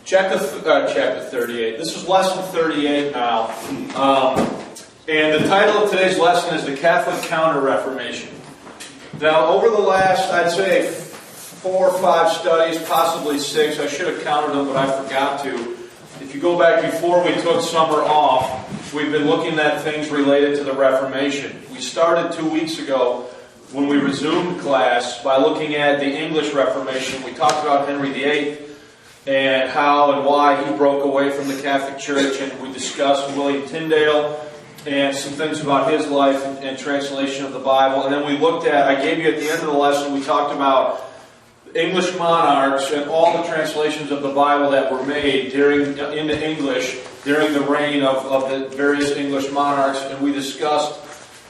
Chapter 38. This is lesson 38 now. And the title of today's lesson is The Catholic Counter-Reformation. Now, over the last, I'd say, 4 or 5 studies, possibly 6, I should have counted them, but I forgot to. If you go back before we took summer off, we've been looking at things related to the Reformation. We started 2 weeks ago when we resumed class by looking at the English Reformation. We talked about Henry VIII and how and why he broke away from the Catholic Church, and we discussed William Tyndale and some things about his life and translation of the Bible. And then we looked at, I gave you at the end of the lesson, we talked about English monarchs and all the translations of the Bible that were made into English during the reign of the various English monarchs, and we discussed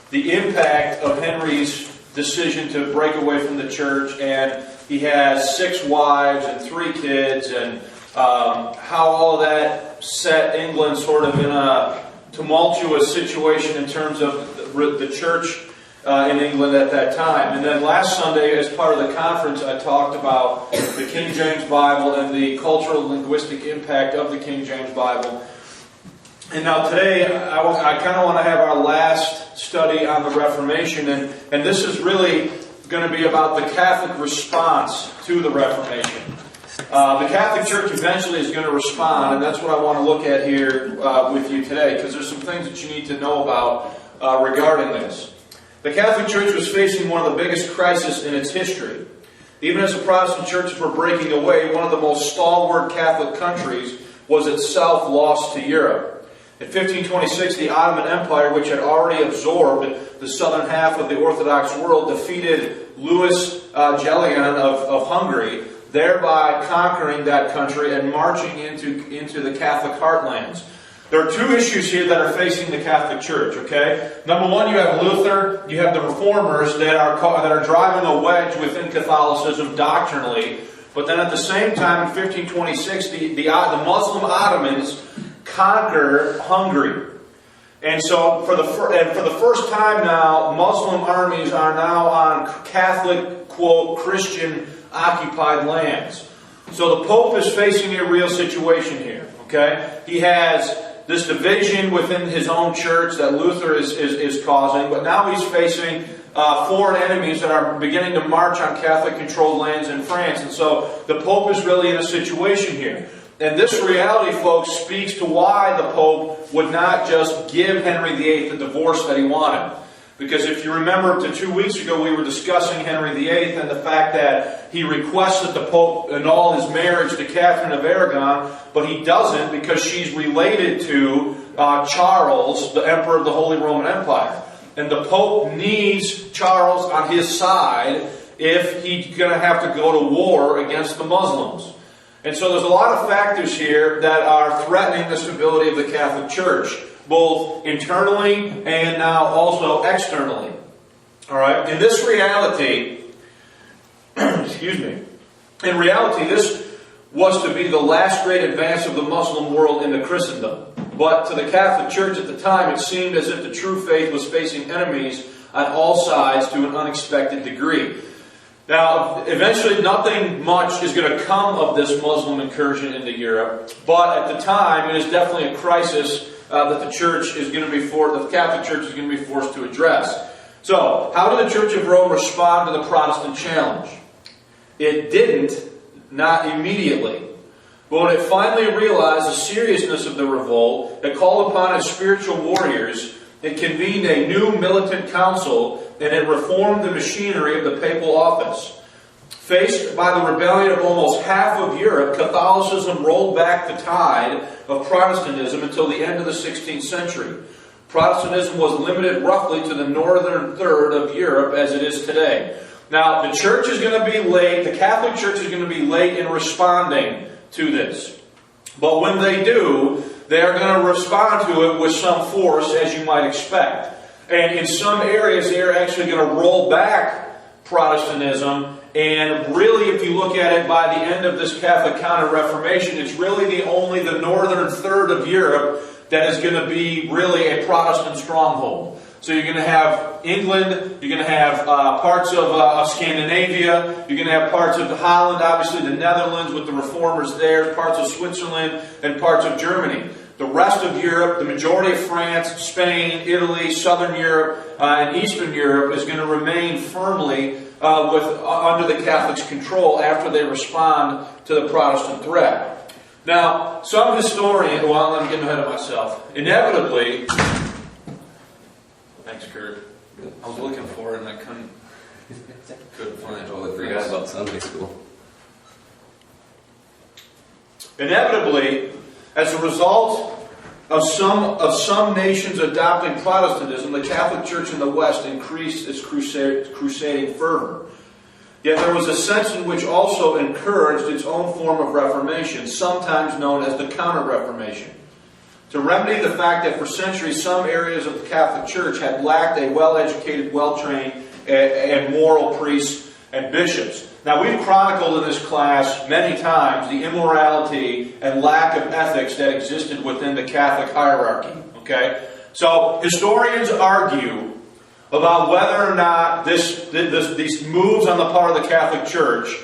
the impact of Henry's decision to break away from the church, and he has 6 wives and 3 kids, and how all of that set England sort of in a tumultuous situation in terms of the church in England at that time. And then last Sunday, as part of the conference, I talked about the King James Bible and the cultural linguistic impact of the King James Bible. And now today, I kind of want to have our last study on the Reformation, and this is really going to be about the Catholic response to the Reformation. The Catholic Church eventually is going to respond, and that's what I want to look at here with you today, because there's some things that you need to know about regarding this. The Catholic Church was facing one of the biggest crises in its history. Even as the Protestant churches were breaking away, one of the most stalwart Catholic countries was itself lost to Europe. In 1526, the Ottoman Empire, which had already absorbed the southern half of the Orthodox world, defeated Louis Jelian of Hungary, thereby conquering that country and marching into the Catholic heartlands. There are 2 issues here that are facing the Catholic Church, okay? Number one, you have Luther, you have the Reformers that are driving a wedge within Catholicism doctrinally, but then at the same time, in 1526, the Muslim Ottomans conquer Hungary. And so for the first time now, Muslim armies are now on Catholic, quote, Christian occupied lands. So the Pope is facing a real situation here, okay? He has this division within his own church that Luther is causing, but now he's facing foreign enemies that are beginning to march on Catholic-controlled lands in France. And so the Pope is really in a situation here. And this reality, folks, speaks to why the Pope would not just give Henry VIII the divorce that he wanted. Because if you remember, up to 2 weeks ago, we were discussing Henry VIII and the fact that he requested the Pope annul his marriage to Catherine of Aragon, but he doesn't because she's related to Charles, the Emperor of the Holy Roman Empire. And the Pope needs Charles on his side if he's going to have to go to war against the Muslims. And so there's a lot of factors here that are threatening the stability of the Catholic Church, both internally and now also externally. All right? In this reality, in reality, this was to be the last great advance of the Muslim world into Christendom. But to the Catholic Church at the time, it seemed as if the true faith was facing enemies on all sides to an unexpected degree. Now, eventually nothing much is going to come of this Muslim incursion into Europe, but at the time it is definitely a crisis that the Church is going to be the Catholic Church is going to be forced to address. So, how did the Church of Rome respond to the Protestant challenge? It didn't, not immediately. But when it finally realized the seriousness of the revolt, it called upon its spiritual warriors. It convened a new militant council, and it reformed the machinery of the papal office. Faced by the rebellion of almost half of Europe, Catholicism rolled back the tide of Protestantism until the end of the 16th century. Protestantism was limited roughly to the northern third of Europe as it is today. Now, the Church is going to be late, the Catholic Church is going to be late in responding to this. But when they do, they are going to respond to it with some force, as you might expect. And in some areas, they are actually going to roll back Protestantism. And really, if you look at it, by the end of this Catholic Counter-Reformation, it's really only the northern third of Europe that is going to be really a Protestant stronghold. So you're going to have England, you're going to have parts of Scandinavia, you're going to have parts of Holland, obviously the Netherlands with the reformers there, parts of Switzerland, and parts of Germany. The rest of Europe, the majority of France, Spain, Italy, Southern Europe, and Eastern Europe is going to remain firmly under the Catholics' control after they respond to the Protestant threat. Now, some historians, well, I'm getting ahead of myself, inevitably, thanks, Kurt. I was looking for it and I couldn't find it. I totally forgot about Sunday school. Inevitably, as a result of some nations adopting Protestantism, the Catholic Church in the West increased its crusading fervor. Yet there was a sense in which also encouraged its own form of Reformation, sometimes known as the Counter-Reformation, to remedy the fact that for centuries some areas of the Catholic Church had lacked a well-educated, well-trained, and moral priests and bishops. Now, we've chronicled in this class many times the immorality and lack of ethics that existed within the Catholic hierarchy. Okay? So, historians argue about whether or not these moves on the part of the Catholic Church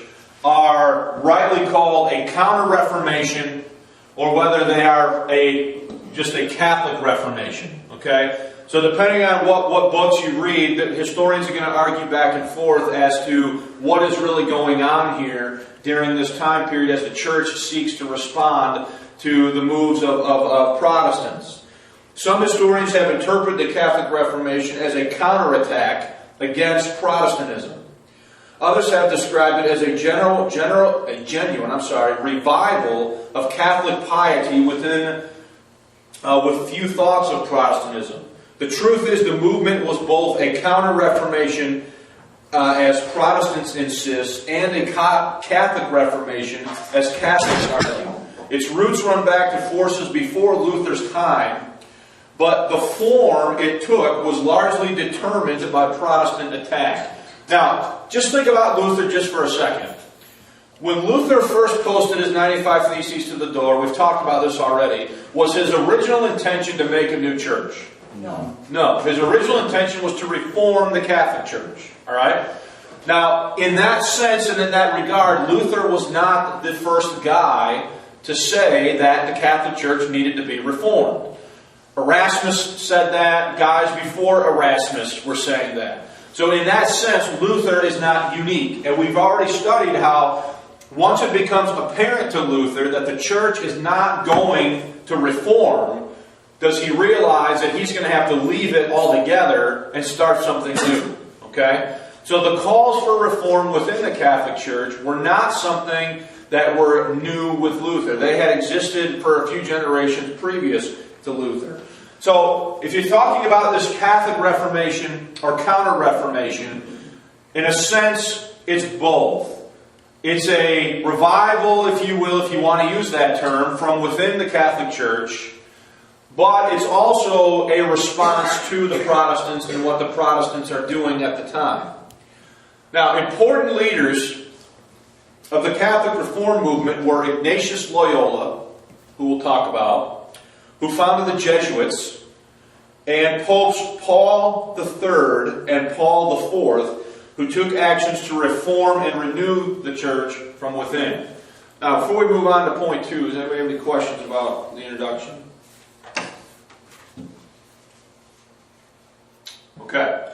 are rightly called a counter-reformation or whether they are just a Catholic Reformation. Okay? So depending on what books you read, the historians are going to argue back and forth as to what is really going on here during this time period as the Church seeks to respond to the moves of Protestants. Some historians have interpreted the Catholic Reformation as a counterattack against Protestantism. Others have described it as a genuine revival of Catholic piety with few thoughts of Protestantism. The truth is the movement was both a counter-reformation, as Protestants insist, and a Catholic Reformation, as Catholics argue. Its roots run back to forces before Luther's time, but the form it took was largely determined by Protestant attack. Now, just think about Luther just for a second. When Luther first posted his 95 Theses to the door, we've talked about this already, was his original intention to make a new church? No. His original intention was to reform the Catholic Church. Alright? Now, in that sense and in that regard, Luther was not the first guy to say that the Catholic Church needed to be reformed. Erasmus said that. Guys before Erasmus were saying that. So in that sense, Luther is not unique. And we've already studied how once it becomes apparent to Luther that the Church is not going to reform, does he realize that he's going to have to leave it altogether and start something new? Okay? So the calls for reform within the Catholic Church were not something that were new with Luther. They had existed for a few generations previous to Luther. So if you're talking about this Catholic Reformation or Counter-Reformation, in a sense, it's both. It's a revival, if you will, if you want to use that term, from within the Catholic Church. But it's also a response to the Protestants and what the Protestants are doing at the time. Now, important leaders of the Catholic Reform movement were Ignatius Loyola, who we'll talk about, who founded the Jesuits, and Popes Paul III and Paul IV, who took actions to reform and renew the Church from within. Now, before we move on to point 2, does anybody have any questions about the introduction? Okay.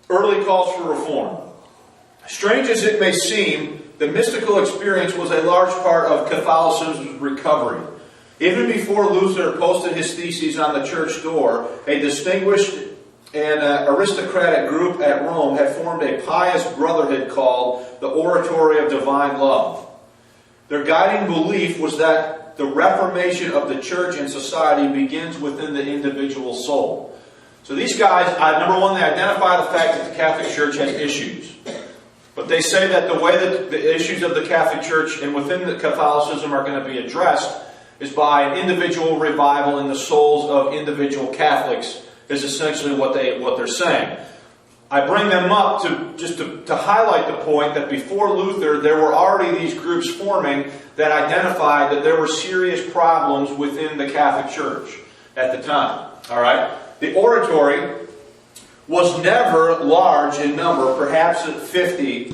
Early calls for reform. Strange as it may seem, the mystical experience was a large part of Catholicism's recovery. Even before Luther posted his theses on the church door, a distinguished and aristocratic group at Rome had formed a pious brotherhood called the Oratory of Divine Love. Their guiding belief was that the reformation of the church and society begins within the individual soul. So these guys, number one, they identify the fact that the Catholic Church has issues. But they say that the way that the issues of the Catholic Church and within the Catholicism are going to be addressed is by an individual revival in the souls of individual Catholics, is essentially what they're saying. I bring them up to highlight the point that before Luther, there were already these groups forming that identified that there were serious problems within the Catholic Church at the time. All right? The Oratory was never large in number, perhaps at 50,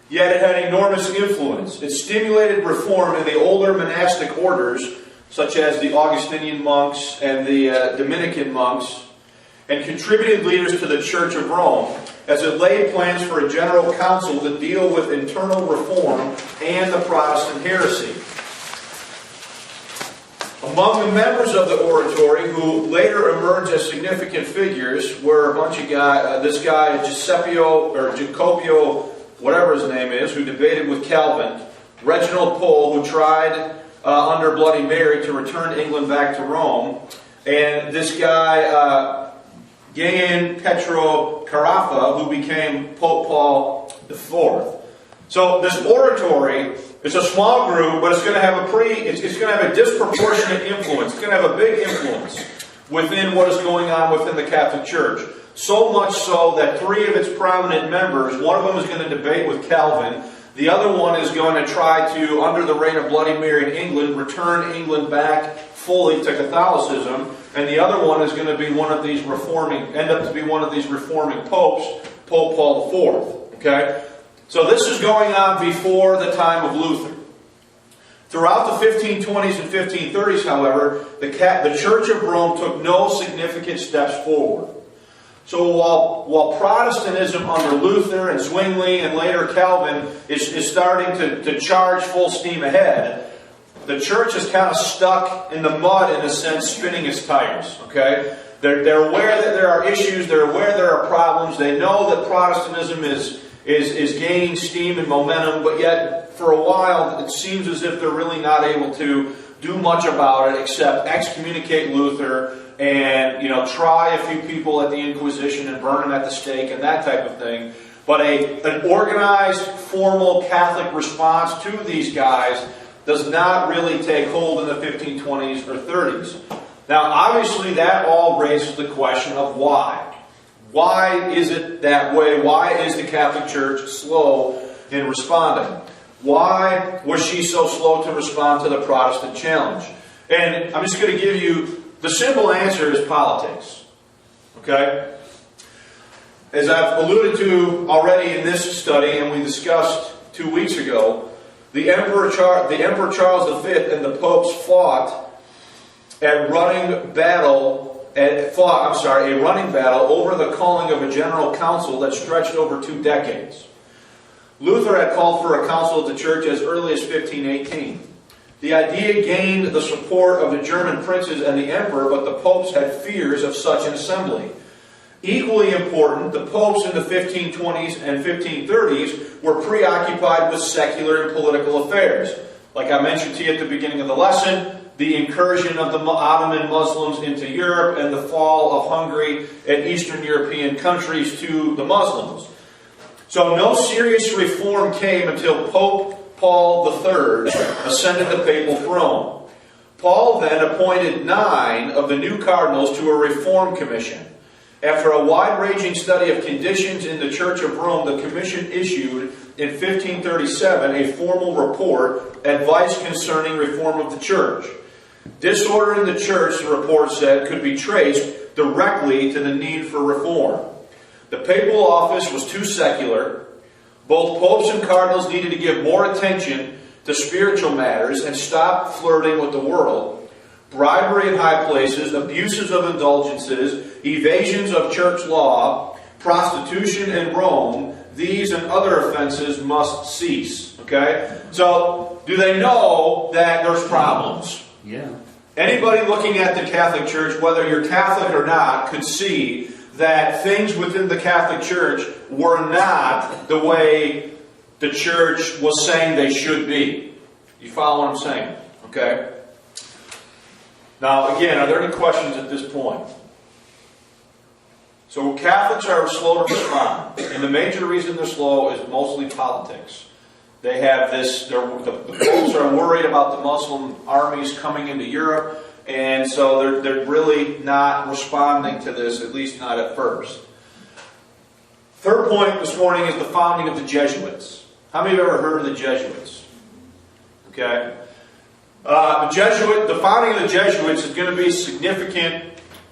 yet it had enormous influence. It stimulated reform in the older monastic orders, such as the Augustinian monks and the Dominican monks, and contributed leaders to the Church of Rome, as it laid plans for a general council to deal with internal reform and the Protestant heresy. Among the members of the oratory who later emerged as significant figures were a bunch of guys, this guy Jacopio, whatever his name is, who debated with Calvin, Reginald Pole, who tried under Bloody Mary to return England back to Rome, and this guy Gian Pietro Carafa, who became Pope Paul IV. So this oratory is a small group, but it's going to have a disproportionate influence. It's going to have a big influence within what is going on within the Catholic Church. So much so that 3 of its prominent members, one of them is going to debate with Calvin, the other one is going to try to, under the reign of Bloody Mary in England, return England back fully to Catholicism, and the other one is going to be one of these reforming popes, Pope Paul IV. Okay? So this is going on before the time of Luther. Throughout the 1520s and 1530s, however, the Church of Rome took no significant steps forward. So while Protestantism under Luther and Zwingli and later Calvin is starting to charge full steam ahead, the Church is kind of stuck in the mud, in a sense, spinning its tires. Okay? They're aware that there are issues, they're aware there are problems, they know that Protestantism is gaining steam and momentum, but yet for a while it seems as if they're really not able to do much about it except excommunicate Luther and try a few people at the Inquisition and burn them at the stake and that type of thing. But an organized, formal Catholic response to these guys does not really take hold in the 1520s or 30s. Now, obviously, that all raises the question of why. Why is it that way? Why is the Catholic Church slow in responding? Why was she so slow to respond to the Protestant challenge? And I'm just going to give you the simple answer is politics. Okay? As I've alluded to already in this study, and we discussed 2 weeks ago, the Emperor Charles V and the popes fought a running battle over the calling of a general council that stretched over 2 decades. Luther had called for a council of the church as early as 1518. The idea gained the support of the German princes and the emperor, but the popes had fears of such an assembly. Equally important, the popes in the 1520s and 1530s were preoccupied with secular and political affairs. Like I mentioned to you at the beginning of the lesson, the incursion of the Ottoman Muslims into Europe and the fall of Hungary and Eastern European countries to the Muslims. So no serious reform came until Pope Paul III ascended the papal throne. Paul then appointed 9 of the new cardinals to a reform commission. After a wide-ranging study of conditions in the Church of Rome, the commission issued in 1537 a formal report, Advice Concerning Reform of the Church. Disorder in the church, the report said, could be traced directly to the need for reform. The papal office was too secular. Both popes and cardinals needed to give more attention to spiritual matters and stop flirting with the world. Bribery in high places, abuses of indulgences, evasions of church law, prostitution in Rome, these and other offenses must cease. Okay? So, do they know that there's problems? Yeah. Anybody looking at the Catholic Church, whether you're Catholic or not, could see that things within the Catholic Church were not the way the Church was saying they should be. You follow what I'm saying? Okay? Now, again, are there any questions at this point? So Catholics are slow to respond. And the major reason they're slow is mostly politics. They have this, the popes are worried about the Muslim armies coming into Europe, and so they're really not responding to this, at least not at first. Third point this morning is the founding of the Jesuits. How many have ever heard of the Jesuits? Okay. The founding of the Jesuits is going to be a significant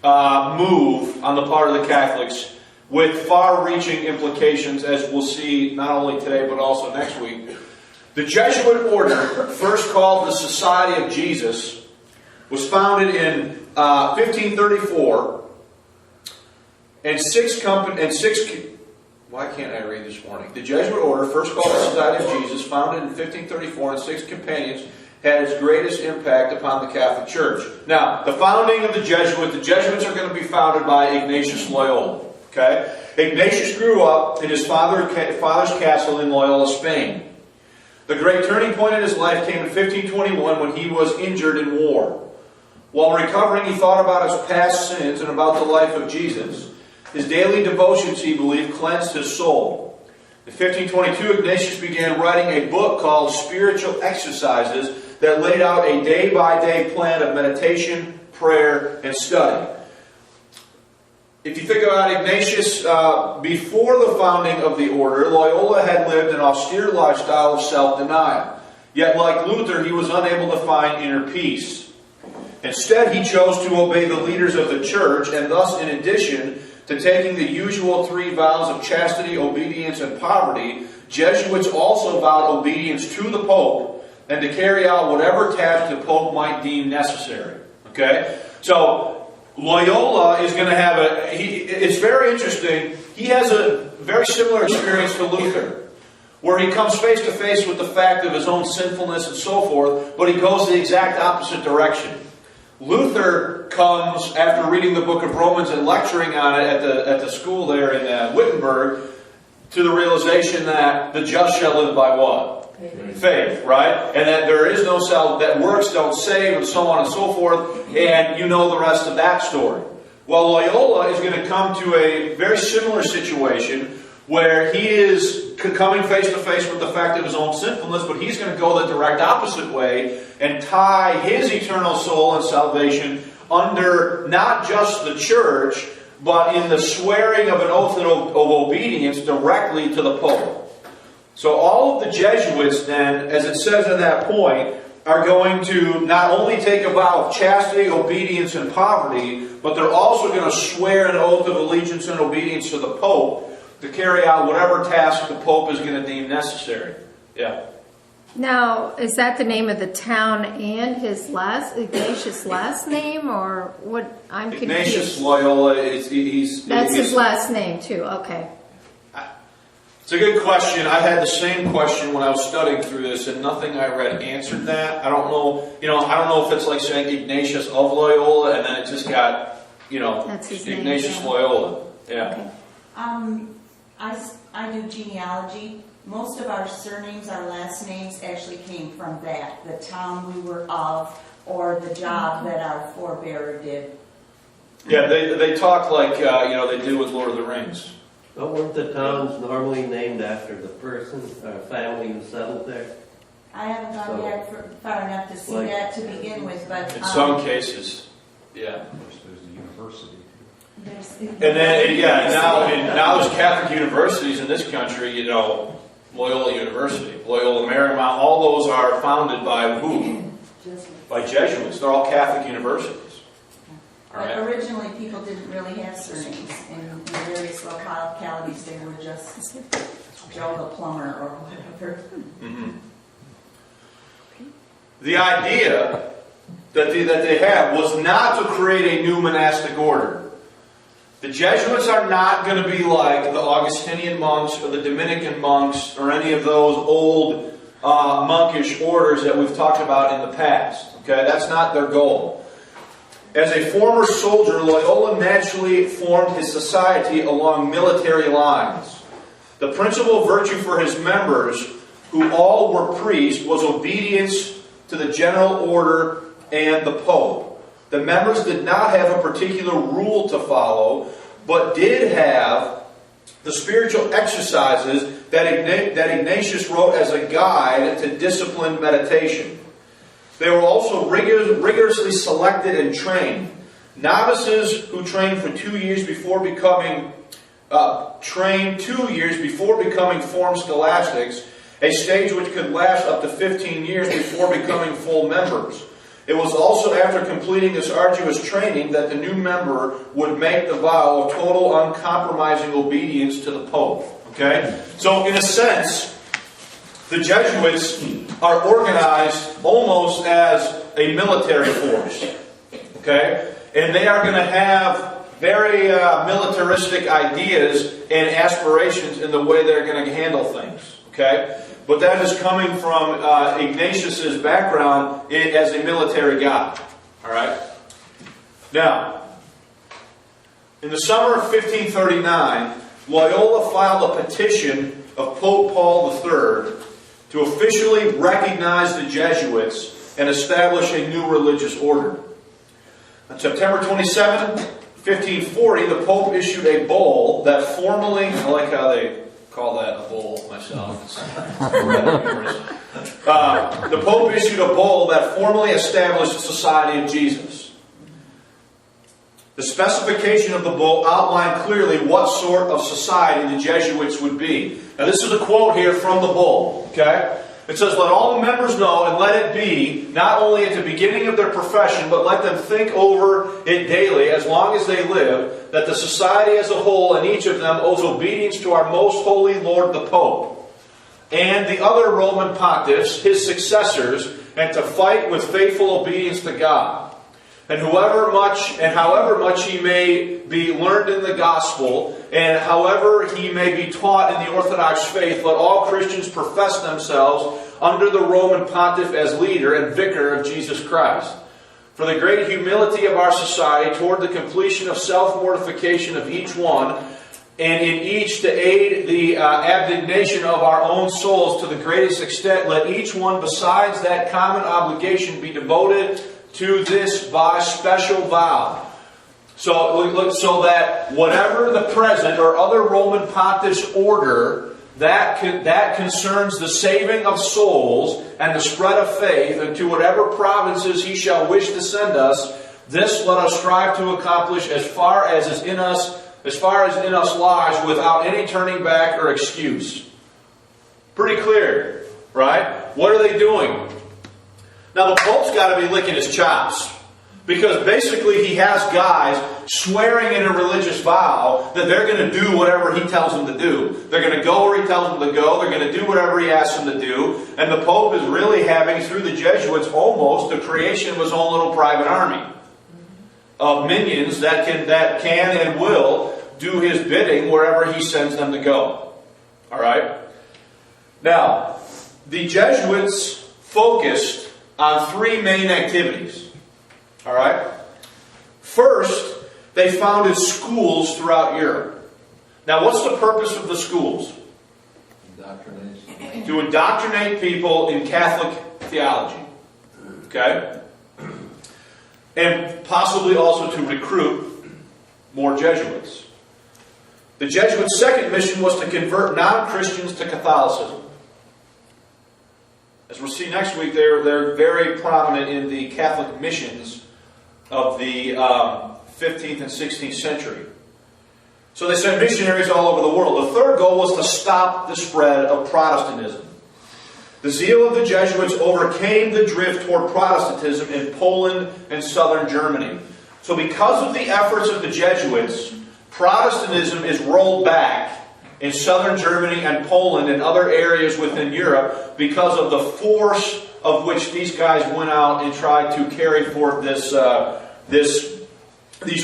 move on the part of the Catholics with far-reaching implications, as we'll see not only today but also next week. The Jesuit order, first called the Society of Jesus, was founded in 1534, why can't I read this morning? The Jesuit order, first called the Society of Jesus, founded in 1534, and 6 companions, had its greatest impact upon the Catholic Church. Now, the founding of the Jesuits are going to be founded by Ignatius Loyola. Okay? Ignatius grew up in his father's castle in Loyola, Spain. The great turning point in his life came in 1521 when he was injured in war. While recovering, he thought about his past sins and about the life of Jesus. His daily devotions, he believed, cleansed his soul. In 1522, Ignatius began writing a book called Spiritual Exercises that laid out a day-by-day plan of meditation, prayer, and study. If you think about Ignatius, before the founding of the order, Loyola had lived an austere lifestyle of self-denial. Yet, like Luther, he was unable to find inner peace. Instead, he chose to obey the leaders of the church, and thus, in addition to taking the usual 3 vows of chastity, obedience, and poverty, Jesuits also vowed obedience to the Pope and to carry out whatever task the Pope might deem necessary. Okay? So, Loyola is going to have it's very interesting. He has a very similar experience to Luther, where he comes face to face with the fact of his own sinfulness and so forth, but he goes the exact opposite direction. Luther comes, after reading the book of Romans and lecturing on it at the school there in Wittenberg, to the realization that the just shall live by what? Faith, right? And that there is no that works don't save, and so on and so forth, and you know the rest of that story. Well, Loyola is going to come to a very similar situation where he is coming face to face with the fact of his own sinfulness, but he's going to go the direct opposite way and tie his eternal soul and salvation under not just the church, but in the swearing of an oath of obedience directly to the Pope. So all of the Jesuits then, as it says in that point, are going to not only take a vow of chastity, obedience, and poverty, but they're also going to swear an oath of allegiance and obedience to the Pope to carry out whatever task the Pope is going to deem necessary. Yeah. Now, is that the name of the town and his Ignatius' last name, or what? I'm confused. Ignatius Loyola, That's his last name too. Okay. It's a good question. I had the same question when I was studying through this, and nothing I read answered that. I don't know. I don't know if it's like saying Ignatius of Loyola, and then it just got, That's his Ignatius name, Loyola. Yeah. Okay. I do genealogy. Most of our surnames, our last names, actually came from that, the town we were of, or the job that our forebearer did. Yeah, they talk like they do with Lord of the Rings. But weren't the towns normally named after the person or family who settled there? I haven't gone yet far enough to see that to begin with, but in some cases, yeah. Of course, there's the university. And then, now there's Catholic universities in this country, Loyola University, Loyola Marymount, all those are founded by who? By Jesuits. They're all Catholic universities. But originally people didn't really have surnames. In various localities they were just Joe the plumber or whatever. Mm-hmm. The idea that they had was not to create a new monastic order. The Jesuits are not going to be like the Augustinian monks or the Dominican monks or any of those old monkish orders that we've talked about in the past. Okay, that's not their goal. As a former soldier, Loyola naturally formed his society along military lines. The principal virtue for his members, who all were priests, was obedience to the general order and the Pope. The members did not have a particular rule to follow, but did have the spiritual exercises that Ignatius wrote as a guide to disciplined meditation. They were also rigorously selected and trained. Novices who trained for 2 years before becoming formed scholastics, a stage which could last up to 15 years before becoming full members. It was also after completing this arduous training that the new member would make the vow of total uncompromising obedience to the Pope. Okay? So, in a sense, the Jesuits are organized almost as a military force. Okay? And they are going to have very militaristic ideas and aspirations in the way they're going to handle things. Okay? But that is coming from Ignatius's background as a military guy. All right? Now, in the summer of 1539, Loyola filed a petition of Pope Paul III to officially recognize the Jesuits and establish a new religious order. On September 27, 1540, the Pope issued a bull that formally, I like how they call that a bull myself. The Pope issued a bull that formally established the Society of Jesus. The specification of the bull outlined clearly what sort of society the Jesuits would be. Now this is a quote here from the bull. Okay? It says, "Let all the members know and let it be, not only at the beginning of their profession, but let them think over it daily, as long as they live, that the society as a whole and each of them owes obedience to our most holy Lord the Pope, and the other Roman pontiffs, his successors, and to fight with faithful obedience to God. And however much he may be learned in the gospel, and however he may be taught in the Orthodox faith, let all Christians profess themselves under the Roman pontiff as leader and vicar of Jesus Christ. For the great humility of our society toward the completion of self-mortification of each one, and in each to aid the abnegation of our own souls to the greatest extent, let each one besides that common obligation be devoted to this by special vow. So that whatever the present or other Roman pontiffs order that concerns the saving of souls and the spread of faith, and to whatever provinces he shall wish to send us, this let us strive to accomplish as far as in us lies, without any turning back or excuse." Pretty clear, right? What are they doing? Now the Pope's got to be licking his chops, because basically he has guys swearing in a religious vow that they're going to do whatever he tells them to do. They're going to go where he tells them to go. They're going to do whatever he asks them to do. And the Pope is really having, through the Jesuits, almost the creation of his own little private army of minions that can and will do his bidding wherever he sends them to go. All right? Now, the Jesuits focused on three main activities. All right? First, they founded schools throughout Europe. Now, what's the purpose of the schools? Indoctrination. To indoctrinate people in Catholic theology. Okay? And possibly also to recruit more Jesuits. The Jesuits' second mission was to convert non-Christians to Catholicism. As we'll see next week, they're very prominent in the Catholic missions of the 15th and 16th century. So they sent missionaries all over the world. The third goal was to stop the spread of Protestantism. The zeal of the Jesuits overcame the drift toward Protestantism in Poland and southern Germany. So because of the efforts of the Jesuits, Protestantism is rolled back in southern Germany and Poland and other areas within Europe because of the force of which these guys went out and tried to carry forth these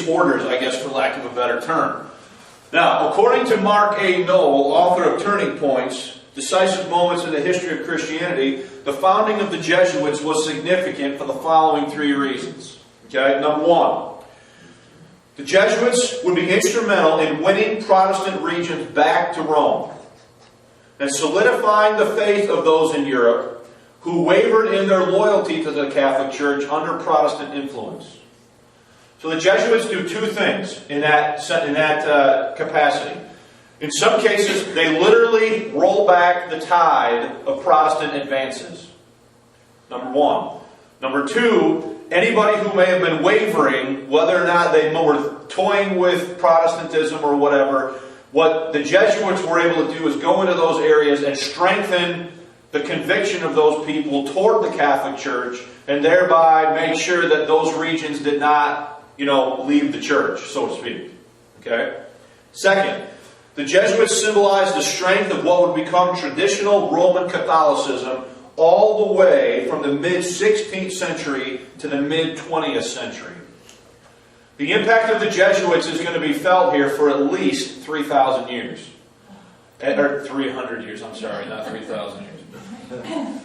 orders, I guess, for lack of a better term. Now, according to Mark A. Noll, author of Turning Points, Decisive Moments in the History of Christianity, the founding of the Jesuits was significant for the following three reasons. Okay, number one, the Jesuits would be instrumental in winning Protestant regions back to Rome and solidifying the faith of those in Europe who wavered in their loyalty to the Catholic Church under Protestant influence. So the Jesuits do two things in that capacity. In some cases, they literally roll back the tide of Protestant advances. Number one. Number two, anybody who may have been wavering, whether or not they were toying with Protestantism or whatever, what the Jesuits were able to do is go into those areas and strengthen the conviction of those people toward the Catholic Church, and thereby make sure that those regions did not, leave the church, so to speak. Okay? Second, the Jesuits symbolized the strength of what would become traditional Roman Catholicism all the way from the mid-16th century to the mid-20th century. The impact of the Jesuits is going to be felt here for at least 3,000 years. Or 300 years, I'm sorry, not 3,000 years.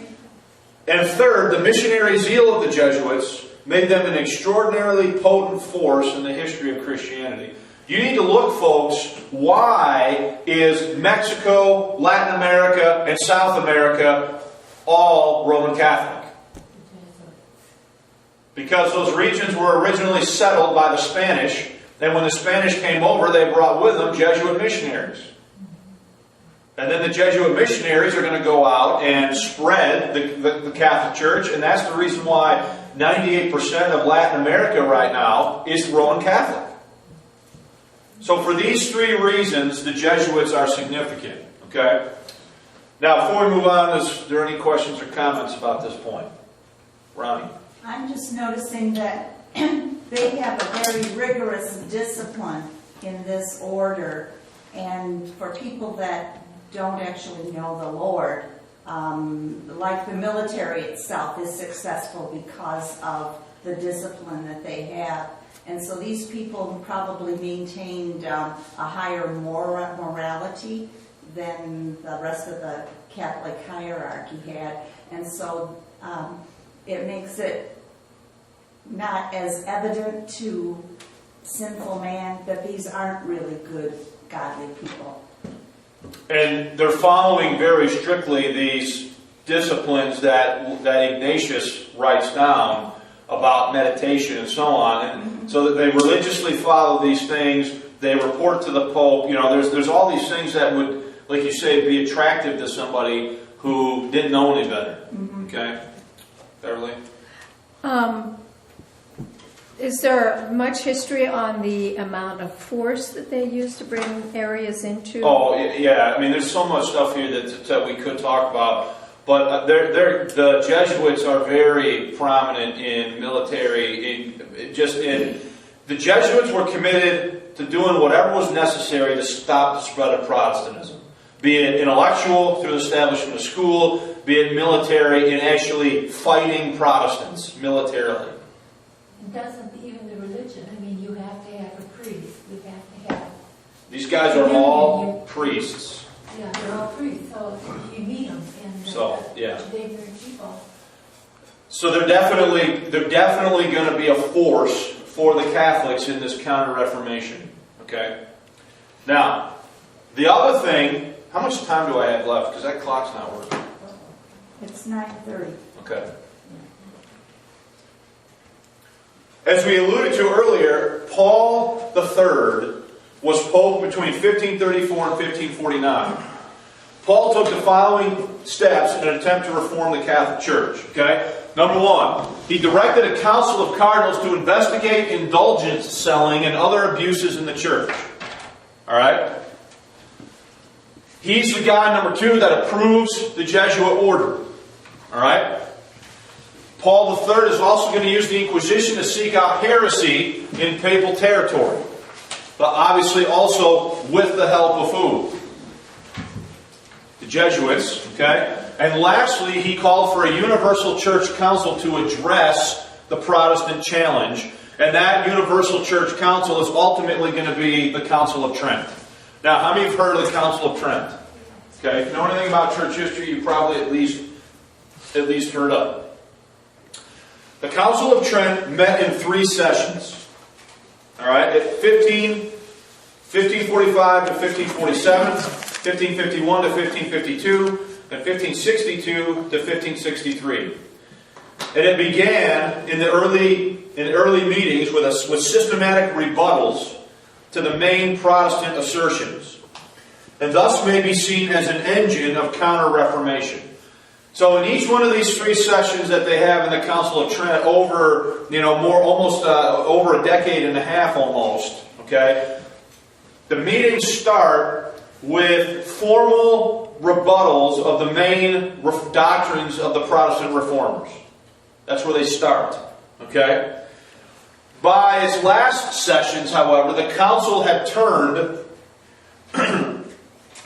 And third, the missionary zeal of the Jesuits made them an extraordinarily potent force in the history of Christianity. You need to look, folks, why is Mexico, Latin America, and South America all Roman Catholic? Because those regions were originally settled by the Spanish, and when the Spanish came over, they brought with them Jesuit missionaries. And then the Jesuit missionaries are going to go out and spread the Catholic Church, and that's the reason why 98% of Latin America right now is Roman Catholic. So for these three reasons, the Jesuits are significant. Okay? Now, before we move on, is there any questions or comments about this point? Ronnie? I'm just noticing that they have a very rigorous discipline in this order, and for people that don't actually know the Lord, like the military itself is successful because of the discipline that they have. And so these people probably maintained a higher morality than the rest of the Catholic hierarchy had. And so it makes it not as evident to sinful man that these aren't really good, godly people. And they're following very strictly these disciplines that Ignatius writes down about meditation and so on. And so that they religiously follow these things. They report to the Pope. There's all these things that would, like you say, be attractive to somebody who didn't know any better. Okay? Beverly? Is there much history on the amount of force that they use to bring areas into? Oh, yeah. I mean, there's so much stuff here that we could talk about. But the Jesuits are very prominent in military. The Jesuits were committed to doing whatever was necessary to stop the spread of Protestantism. Be it intellectual, through the establishment of school, be it military, in actually fighting Protestants militarily. It doesn't even the religion. I mean, you have to have a priest. You have to have. These guys are all priests. Yeah, they're all priests. So you meet them, and they're people. So they're definitely going to be a force for the Catholics in this Counter-Reformation. Okay. Now, the other thing. How much time do I have left? Because that clock's not working. It's 9:30. Okay. As we alluded to earlier, Paul III was Pope between 1534 and 1549. Paul took the following steps in an attempt to reform the Catholic Church. Okay? Number one, he directed a council of cardinals to investigate indulgence selling and other abuses in the church. Alright? He's the guy, number two, that approves the Jesuit order. Alright? Paul III is also going to use the Inquisition to seek out heresy in papal territory. But obviously also with the help of who? The Jesuits. Okay? And lastly, he called for a universal church council to address the Protestant challenge. And that universal church council is ultimately going to be the Council of Trent. Now, how many have heard of the Council of Trent? Okay, if you know anything about church history, you probably at least heard of it. The Council of Trent met in 3 sessions. Alright, at 1545 to 1547, 1551 to 1552, and 1562 to 1563. And it began in early meetings with systematic rebuttals to the main Protestant assertions, and thus may be seen as an engine of Counter-Reformation. So in each one of these 3 sessions that they have in the Council of Trent over, over a decade and a half almost, okay, the meetings start with formal rebuttals of the main doctrines of the Protestant Reformers. That's where they start. Okay? By its last sessions, however, the council had turned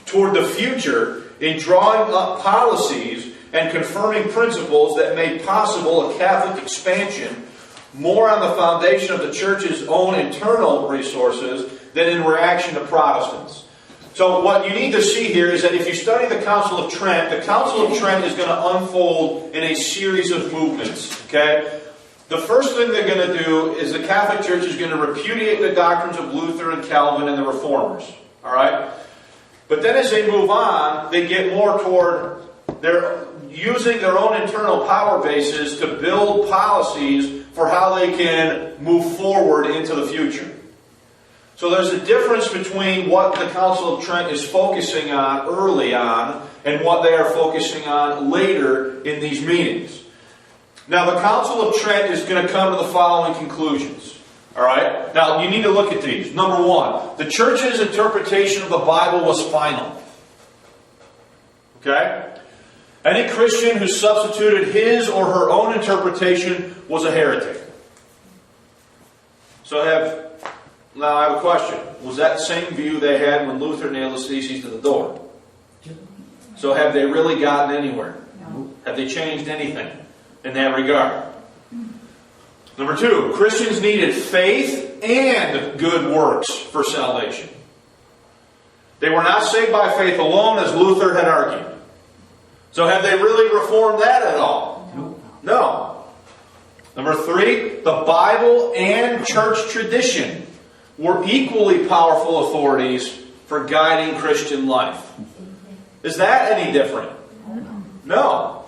toward the future in drawing up policies and confirming principles that made possible a Catholic expansion more on the foundation of the Church's own internal resources than in reaction to Protestants. So what you need to see here is that if you study the Council of Trent, the Council of Trent is going to unfold in a series of movements. Okay? The first thing they're going to do is the Catholic Church is going to repudiate the doctrines of Luther and Calvin and the Reformers. All right? But then as they move on, they get more toward they're using their own internal power bases to build policies for how they can move forward into the future. So there's a difference between what the Council of Trent is focusing on early on and what they are focusing on later in these meetings. Now the Council of Trent is going to come to the following conclusions. Alright? Now you need to look at these. Number one, the Church's interpretation of the Bible was final. Okay? Any Christian who substituted his or her own interpretation was a heretic. Now I have a question. Was that the same view they had when Luther nailed the theses to the door? So have they really gotten anywhere? No. Have they changed anything in that regard? Number two, Christians needed faith and good works for salvation. They were not saved by faith alone, as Luther had argued. So have they really reformed that at all? No. Number three, the Bible and church tradition were equally powerful authorities for guiding Christian life. Is that any different? No.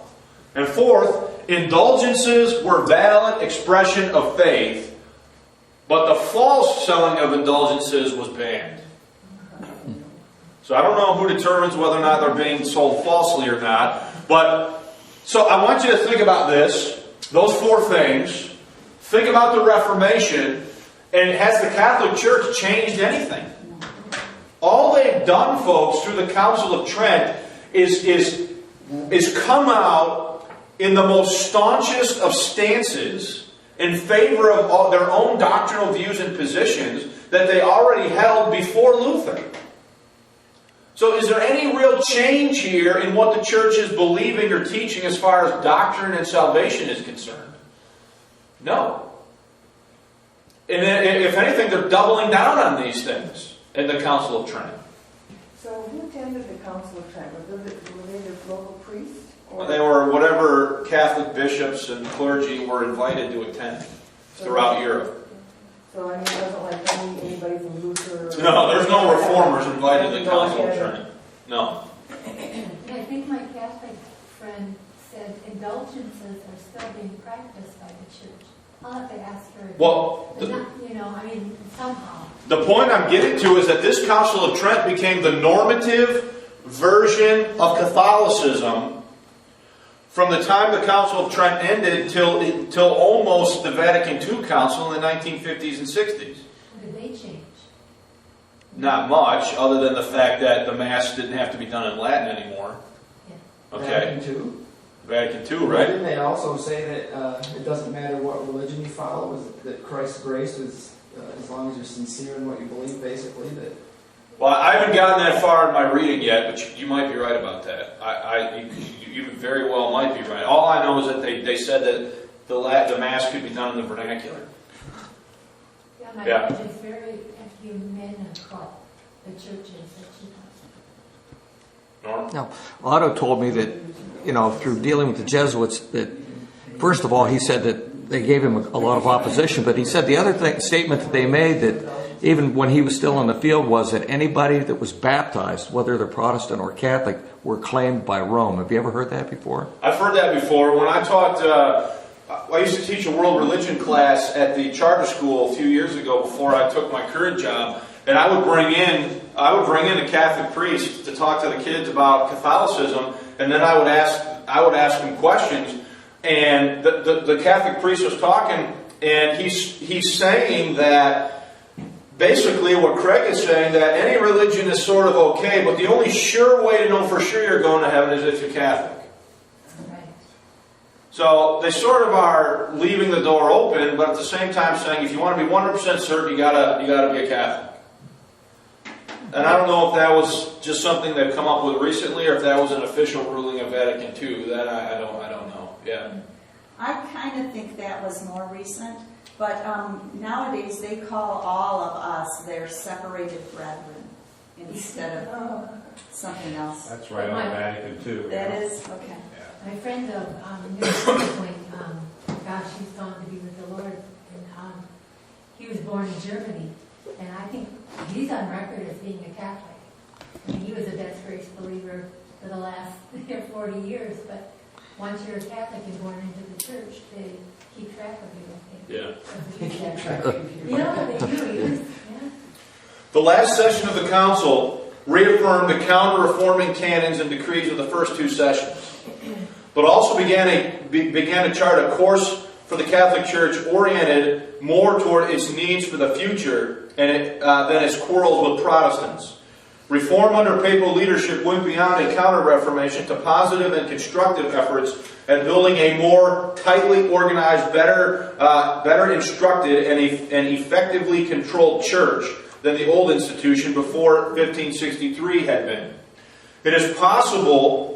And fourth, indulgences were valid expression of faith, but the false selling of indulgences was banned. So I don't know who determines whether or not they're being sold falsely or not, but so I want you to think about this, those four things. Think about the Reformation, and has the Catholic Church changed anything? All they've done, folks, through the Council of Trent is come out in the most staunchest of stances in favor of all their own doctrinal views and positions that they already held before Luther. So is there any real change here in what the church is believing or teaching as far as doctrine and salvation is concerned? No. And if anything, they're doubling down on these things in the Council of Trent. So who attended the Council of Trent? Were they the local priests? Or? They were whatever Catholic bishops and clergy were invited to attend throughout Europe. So I mean, it wasn't like anybody from Luther? No, there's no reformers invited to the Council of Trent. No. And I think my Catholic friend said indulgences are still being practiced by the church. I'll have to ask her. Well, somehow. The point I'm getting to is that this Council of Trent became the normative version of Catholicism from the time the Council of Trent ended till almost the Vatican II Council in the 1950s and 60s. Did they change? Not much, other than the fact that the Mass didn't have to be done in Latin anymore. Yeah. Okay. Vatican II? Vatican II, right? Didn't they also say that it doesn't matter what religion you follow, that Christ's grace is as long as you're sincere in what you believe, basically? That. Well, I haven't gotten that far in my reading yet, but you might be right about that. You very well might be right. All I know is that they said that the Mass could be done in the vernacular. Yeah, my church is very ecumenical. The church is that she does. Norm? Now, Otto told me that, through dealing with the Jesuits, that first of all, he said that they gave him a lot of opposition, but he said the other statement that they made, that even when he was still in the field, was that anybody that was baptized, whether they're Protestant or Catholic, were claimed by Rome. Have you ever heard that before? I've heard that before. When I taught, I used to teach a world religion class at the charter school a few years ago before I took my current job, and I would bring in a Catholic priest to talk to the kids about Catholicism, and then I would ask them questions. And the Catholic priest was talking, and he's saying that basically what Craig is saying, that any religion is sort of okay, but the only sure way to know for sure you're going to heaven is if you're Catholic. Right. So they sort of are leaving the door open, but at the same time saying, if you want to be 100% certain, you gotta be a Catholic. And I don't know if that was just something they've come up with recently, or if that was an official ruling of Vatican II. That I don't know. Yeah. I kind of think that was more recent, but nowadays they call all of us their separated brethren instead of something else. That's right on Vatican II. That is? Okay. My friend of Point, gosh, he's gone to be with the Lord, and he was born in Germany, and I think he's on record as being a Catholic. I mean, he was a Death's Grace believer for the last 40 years, but once you're a Catholic and born into the church, they keep track of you, I think. Yeah. Yeah, they do. Yeah. The last session of the council reaffirmed the counter-reforming canons and decrees of the first two sessions, but also began to chart a course for the Catholic Church oriented more toward its needs for the future than its quarrels with Protestants. Reform under papal leadership went beyond a counter-reformation to positive and constructive efforts at building a more tightly organized, better instructed, and effectively controlled church than the old institution before 1563 had been. It is possible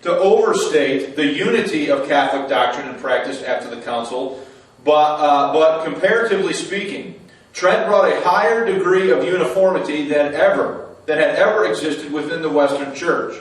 to overstate the unity of Catholic doctrine and practice after the council, but comparatively speaking, Trent brought a higher degree of uniformity than had ever existed within the Western Church.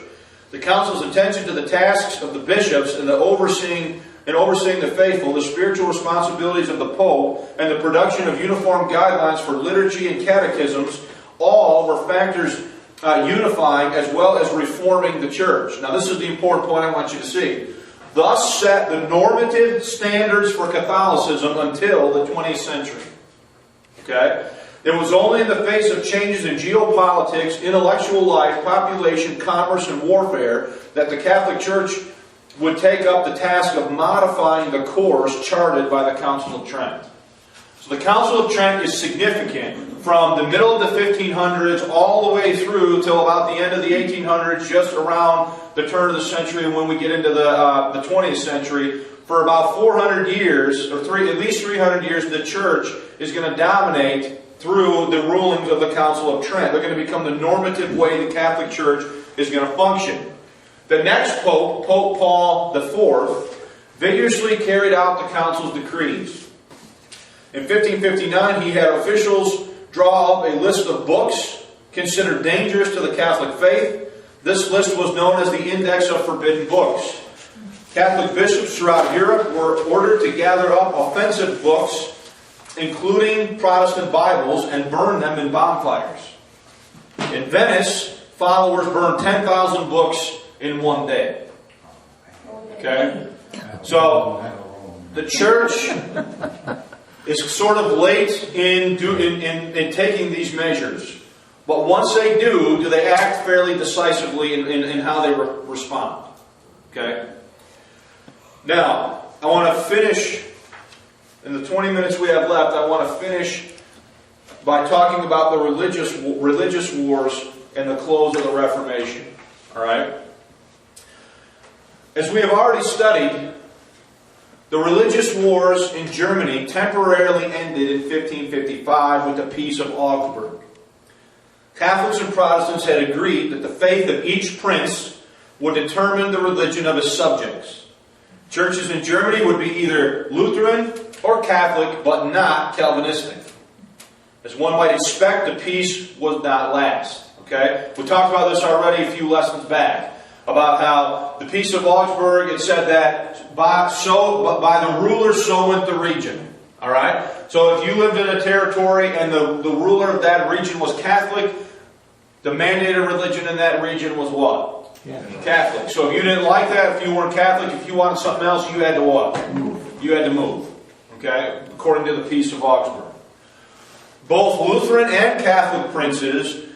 The council's attention to the tasks of the bishops and overseeing the faithful, the spiritual responsibilities of the Pope, and the production of uniform guidelines for liturgy and catechisms, all were factors unifying as well as reforming the church. Now this is the important point I want you to see. Thus set the normative standards for Catholicism until the 20th century. Okay? It was only in the face of changes in geopolitics, intellectual life, population, commerce, and warfare that the Catholic Church would take up the task of modifying the course charted by the Council of Trent. So the Council of Trent is significant from the middle of the 1500s all the way through till about the end of the 1800s, just around the turn of the century, and when we get into the 20th century. For about 400 years, or at least 300 years, the Church is going to dominate through the rulings of the Council of Trent. They're going to become the normative way the Catholic Church is going to function. The next Pope, Pope Paul IV, vigorously carried out the Council's decrees. In 1559, he had officials draw up a list of books considered dangerous to the Catholic faith. This list was known as the Index of Forbidden Books. Catholic bishops throughout Europe were ordered to gather up offensive books, including Protestant Bibles, and burn them in bonfires. In Venice, followers burned 10,000 books in one day. Okay? So, the church is sort of late in taking these measures. But once they do they act fairly decisively in how they respond. Okay? Now, I want to finish, in the 20 minutes we have left, I want to finish by talking about the religious wars and the close of the Reformation. Alright? As we have already studied, the religious wars in Germany temporarily ended in 1555 with the Peace of Augsburg. Catholics and Protestants had agreed that the faith of each prince would determine the religion of his subjects. Churches in Germany would be either Lutheran or Catholic, but not Calvinistic. As one might expect, the peace would not last. Okay? We talked about this already a few lessons back, about how the Peace of Augsburg, it said that by the ruler, so went the region. Alright? So if you lived in a territory and the ruler of that region was Catholic, the mandated religion in that region was what? Catholic. So if you didn't like that, if you weren't Catholic, if you wanted something else, you had to what? You had to move. Okay? According to the Peace of Augsburg. Both Lutheran and Catholic princes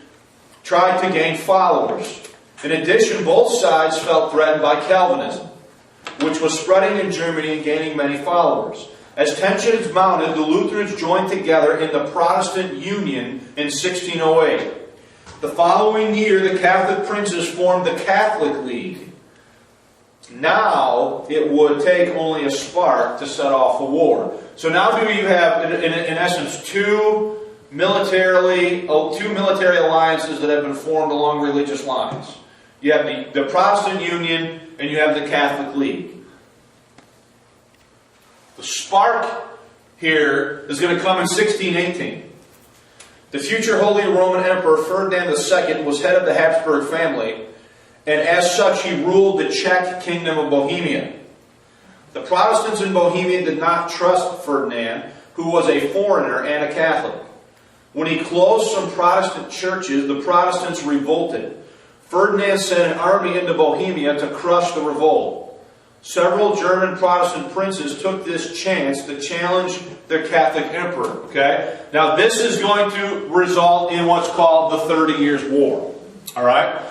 tried to gain followers. In addition, both sides felt threatened by Calvinism, which was spreading in Germany and gaining many followers. As tensions mounted, the Lutherans joined together in the Protestant Union in 1608. The following year, the Catholic princes formed the Catholic League. Now, it would take only a spark to set off a war. So now you have, in essence, two military alliances that have been formed along religious lines. You have the Protestant Union and you have the Catholic League. The spark here is going to come in 1618. The future Holy Roman Emperor Ferdinand II was head of the Habsburg family, and as such he ruled the Czech kingdom of Bohemia. The Protestants in Bohemia did not trust Ferdinand, who was a foreigner and a Catholic. When he closed some Protestant churches, the Protestants revolted. Ferdinand sent an army into Bohemia to crush the revolt. Several German Protestant princes took this chance to challenge their Catholic emperor. Okay? Now this is going to result in what's called the 30 Years' War. Alright?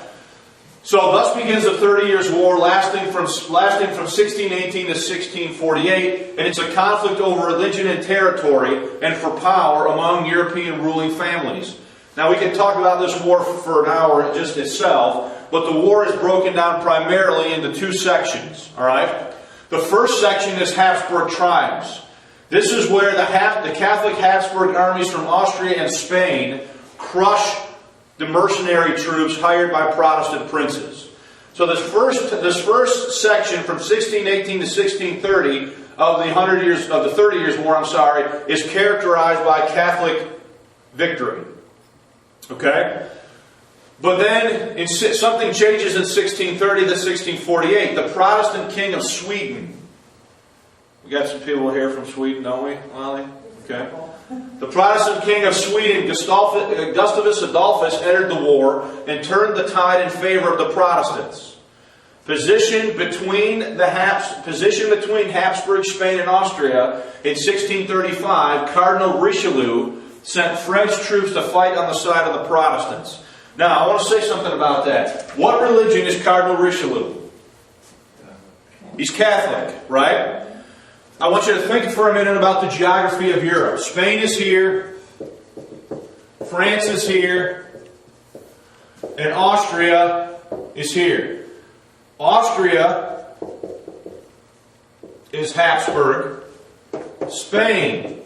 So thus begins the 30 Years' War, lasting from 1618 to 1648, and it's a conflict over religion and territory and for power among European ruling families. Now we can talk about this war for an hour just itself, but the war is broken down primarily into two sections. Alright? The first section is Habsburg tribes. This is where the Catholic Habsburg armies from Austria and Spain crush the mercenary troops hired by Protestant princes. So this first section from 1618 to 1630 of the 30 Years' War, is characterized by Catholic victory. Okay? But then something changes in 1630 to 1648. The Protestant king of Sweden. We got some people here from Sweden, don't we, Lolly? Okay. The Protestant king of Sweden, Gustavus Adolphus, entered the war and turned the tide in favor of the Protestants. Positioned between Habsburg, Spain, and Austria in 1635, Cardinal Richelieu sent French troops to fight on the side of the Protestants. Now, I want to say something about that. What religion is Cardinal Richelieu? He's Catholic, right? I want you to think for a minute about the geography of Europe. Spain is here. France is here. And Austria is here. Austria is Habsburg. Spain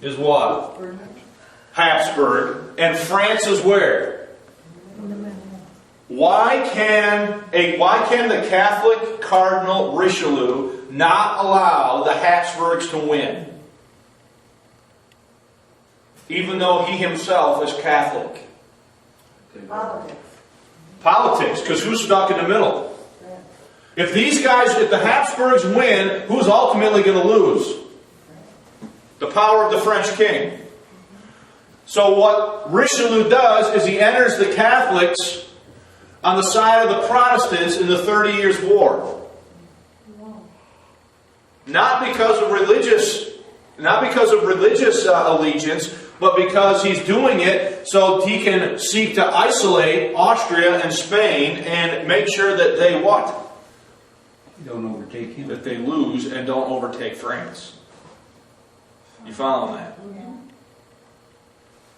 is what? Habsburg. And France is where? Why can the Catholic Cardinal Richelieu not allow the Habsburgs to win? Even though he himself is Catholic. Politics, because who's stuck in the middle? If the Habsburgs win, who's ultimately going to lose? The power of the French king. So what Richelieu does is he enters the Catholics on the side of the Protestants in the 30 Years' War. Not because of religious allegiance, but because he's doing it so he can seek to isolate Austria and Spain and make sure that they what? Don't overtake him. That they lose and don't overtake France. You following that?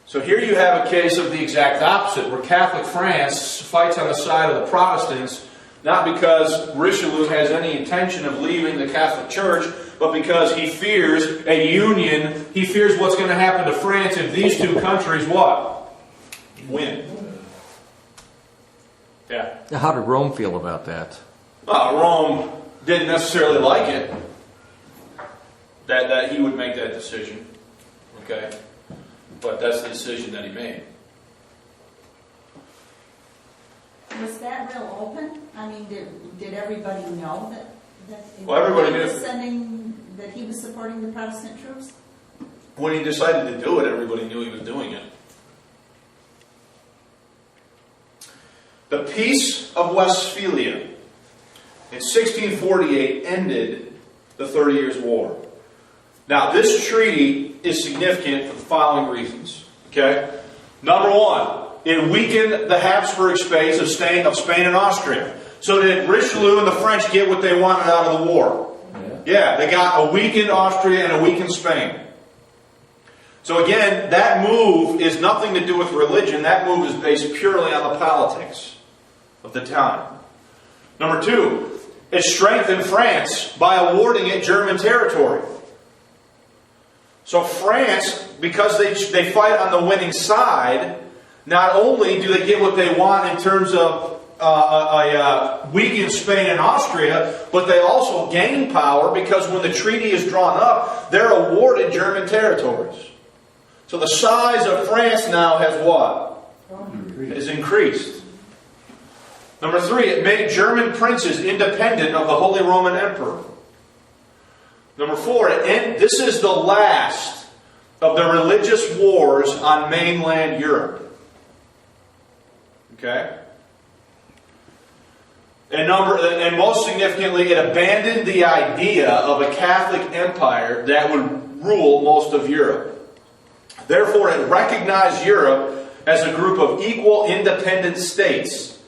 So here you have a case of the exact opposite, where Catholic France fights on the side of the Protestants, not because Richelieu has any intention of leaving the Catholic Church, but because he fears a union. He fears what's going to happen to France if these two countries what? Win. Yeah. How did Rome feel about that? Well, Rome didn't necessarily like it. That he would make that decision. Okay? But that's the decision that he made. Was that real open? I mean, did everybody know that Well, everybody he knew. was that he was supporting the Protestant troops? When he decided to do it, everybody knew he was doing it. The Peace of Westphalia in 1648 ended the 30 Years' War. Now, this treaty is significant for the following reasons. Okay? Number one, it weakened the Habsburg space of Spain and Austria. So did Richelieu and the French get what they wanted out of the war? Yeah. Yeah, they got a weakened Austria and a weakened Spain. So again, that move is nothing to do with religion. That move is based purely on the politics of the time. Number two, it strengthened France by awarding it German territory. So France, because they fight on the winning side, not only do they get what they want in terms of weakened Spain and Austria, but they also gain power because when the treaty is drawn up, they're awarded German territories. So the size of France now has what? Has increased. Number three, it made German princes independent of the Holy Roman Emperor. Number four, this is the last of the religious wars on mainland Europe. Okay? And most significantly, it abandoned the idea of a Catholic empire that would rule most of Europe. Therefore, it recognized Europe as a group of equal independent states,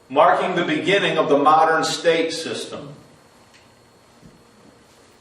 marking the beginning of the modern state system.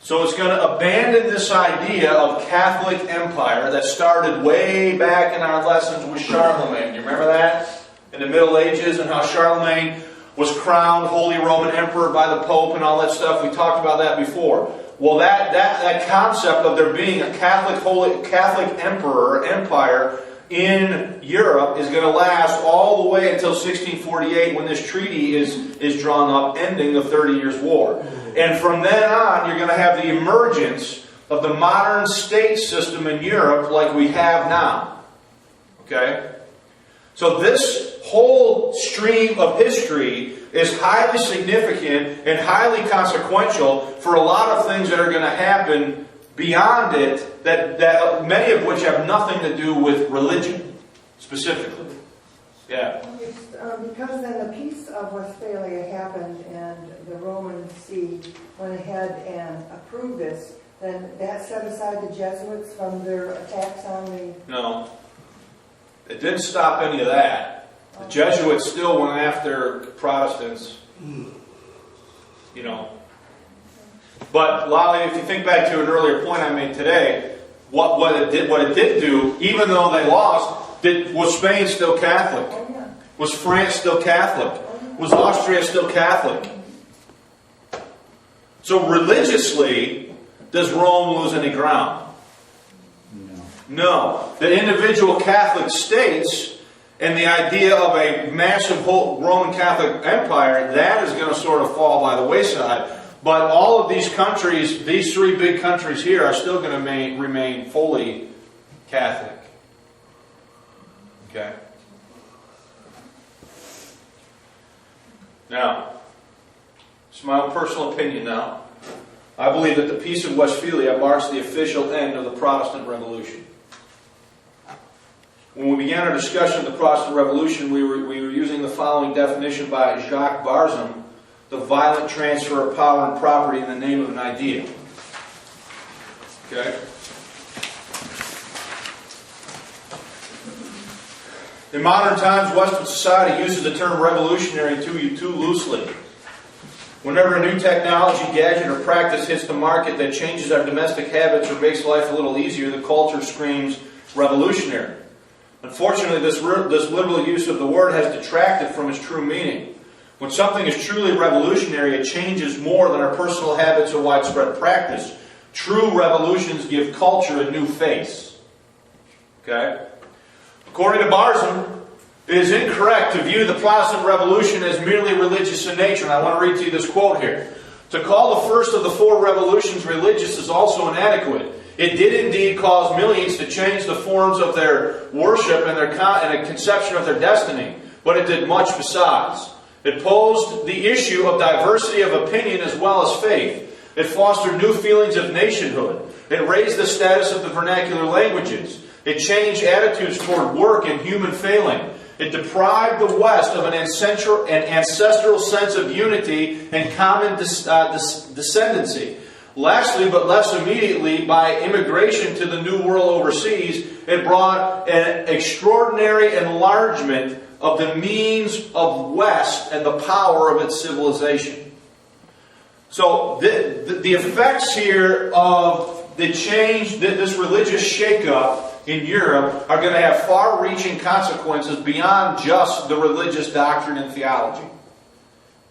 So it's going to abandon this idea of Catholic empire that started way back in our lessons with Charlemagne. You remember that? In the Middle Ages, and how Charlemagne was crowned Holy Roman Emperor by the Pope and all that stuff. We talked about that before. Well, that concept of there being a Catholic emperor or empire in Europe is going to last all the way until 1648 when this treaty is drawn up, ending the 30 Years' War. And from then on, you're going to have the emergence of the modern state system in Europe like we have now. Okay? So this whole stream of history is highly significant and highly consequential for a lot of things that are going to happen beyond it, that many of which have nothing to do with religion, specifically. Yeah. Because then the Peace of Westphalia happened and the Roman See went ahead and approved this, then that set aside the Jesuits from their attacks on the... No. It didn't stop any of that. The Jesuits still went after Protestants, you know. But Lolly, if you think back to an earlier point I made today, what it did do, even though they lost, was Spain still Catholic? Was France still Catholic? Was Austria still Catholic? So religiously, does Rome lose any ground? No. The individual Catholic states and the idea of a massive Roman Catholic empire, that is going to sort of fall by the wayside. But all of these countries, these three big countries here, are still going to remain fully Catholic. Okay? Now, it's my own personal opinion now. I believe that the Peace of Westphalia marks the official end of the Protestant Revolution. When we began our discussion of the Protestant Revolution, we were using the following definition by Jacques Barzum: the violent transfer of power and property in the name of an idea. Okay? In modern times, Western society uses the term revolutionary too loosely. Whenever a new technology, gadget, or practice hits the market that changes our domestic habits or makes life a little easier, the culture screams revolutionary. Unfortunately, this liberal use of the word has detracted from its true meaning. When something is truly revolutionary, it changes more than our personal habits or widespread practice. True revolutions give culture a new face. Okay? According to Barzum, it is incorrect to view the Protestant Revolution as merely religious in nature. And I want to read to you this quote here. To call the first of the four revolutions religious is also inadequate. It did indeed cause millions to change the forms of their worship and a conception of their destiny, but it did much besides. It posed the issue of diversity of opinion as well as faith. It fostered new feelings of nationhood. It raised the status of the vernacular languages. It changed attitudes toward work and human failing. It deprived the West of an ancestral sense of unity and common descendancy. Lastly, but less immediately, by immigration to the New World overseas, it brought an extraordinary enlargement of the means of West and the power of its civilization. So the effects here of the change, this religious shakeup in Europe, are going to have far-reaching consequences beyond just the religious doctrine and theology.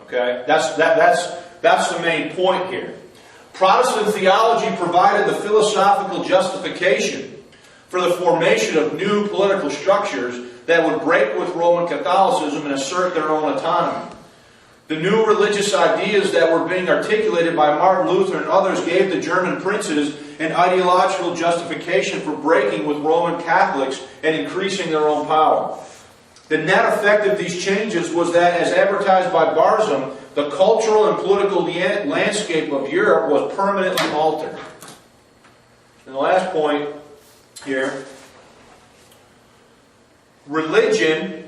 Okay, that's the main point here. Protestant theology provided the philosophical justification for the formation of new political structures that would break with Roman Catholicism and assert their own autonomy. The new religious ideas that were being articulated by Martin Luther and others gave the German princes an ideological justification for breaking with Roman Catholics and increasing their own power. The net effect of these changes was that, as advertised by Barzum, the cultural and political landscape of Europe was permanently altered. And the last point here, religion,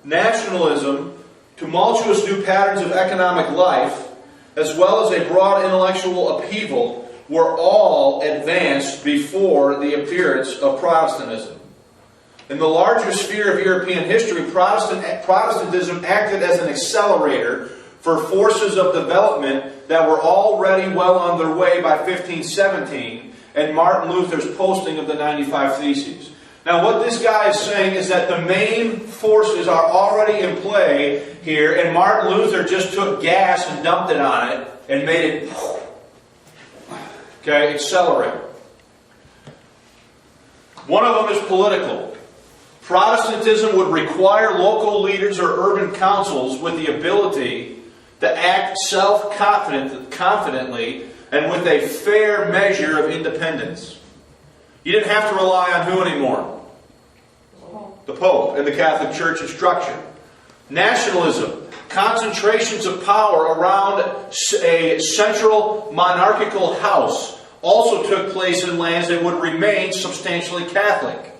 nationalism, tumultuous new patterns of economic life, as well as a broad intellectual upheaval, were all advanced before the appearance of Protestantism. In the larger sphere of European history, Protestantism acted as an accelerator for forces of development that were already well on their way by 1517 and Martin Luther's posting of the 95 Theses. Now, what this guy is saying is that the main forces are already in play here, and Martin Luther just took gas and dumped it on it and made it, accelerate. One of them is political. Protestantism would require local leaders or urban councils with the ability to act self-confidently and with a fair measure of independence. You didn't have to rely on who anymore? The Pope and the Catholic Church and structure. Nationalism, concentrations of power around a central monarchical house, also took place in lands that would remain substantially Catholic.